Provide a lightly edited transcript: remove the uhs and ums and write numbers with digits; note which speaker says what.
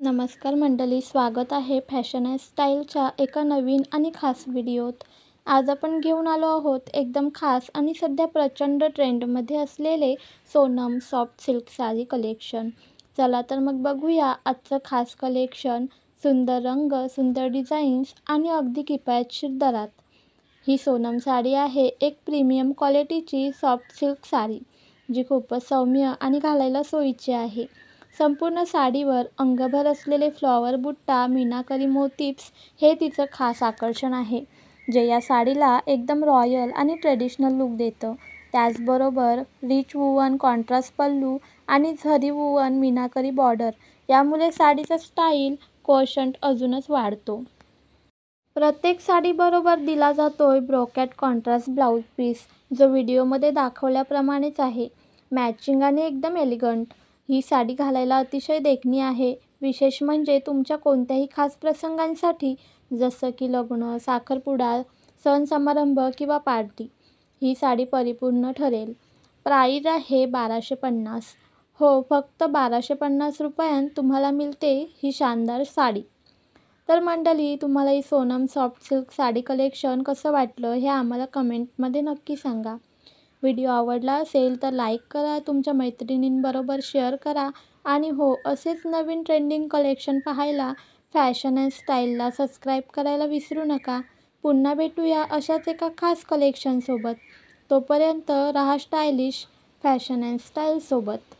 Speaker 1: नमस्कार मंडळी, स्वागत आहे फॅशन अँड स्टाईलच्या एका नवीन आणि खास व्हिडिओत। आज आपण घेऊन आलो आहोत एकदम खास आणि सध्या प्रचंड ट्रेंडमध्ये असलेले Sonam soft silk sari collection. चला तर मग बघूया आजचं खास कलेक्शन। सुंदर रंग, सुंदर डिझाईन्स आणि अगदी किफायतशीर दरात। ही सोनम साडी आहे एक प्रीमियम क्वालिटीची सॉफ्ट सिल्क साडी, जी खूपच सौम्य आणि घालायला सोयीची आहे। संपूर्ण साडीवर अंगभर असलेले फ्लॉवर बुट्टा, मीनाकरी मोटिव्स हे तिचं खास आकर्षण आहे, जे या साडीला एकदम रॉयल आणि ट्रेडिशनल लुक देतं। त्याचबरोबर रिच वुवन कॉन्ट्रास्ट पल्लू आणि झरी वुवन मीनाकरी बॉर्डर यामुळे साडीचा स्टाईल क्वोशंट अजूनच वाढतो। प्रत्येक साडीबरोबर दिला जातोय ब्रोकॅट कॉन्ट्रास्ट ब्लाऊज पीस, जो व्हिडिओमध्ये दाखवल्याप्रमाणेच आहे। मॅचिंग आणि एकदम एलिगंट ही साडी घालायला अतिशय देखणी आहे। विशेष म्हणजे तुमच्या कोणत्याही खास प्रसंगांसाठी, जसं की लग्न, साखरपुडा, सण समारंभ किंवा पार्टी, ही साडी परिपूर्ण ठरेल। प्राईज आहे 1250। हो, फक्त 1250 रुपयांत तुम्हाला मिळते ही शानदार साडी। तर मंडळी, तुम्हाला ही Sonam soft silk sari collection कसं वाटलं हे आम्हाला कमेंटमध्ये नक्की सांगा। व्हिडिओ आवडला असेल तर लाईक करा, तुमच्या मैत्रिणींबरोबर शेअर करा आणि हो, असेच नवीन ट्रेंडिंग कलेक्शन पाहायला फॅशन अँड स्टाईलला सबस्क्राईब करायला विसरू नका। पुन्हा भेटूया अशाच एका खास कलेक्शनसोबत। तोपर्यंत रहा स्टायलिश फॅशन अँड स्टाईलसोबत।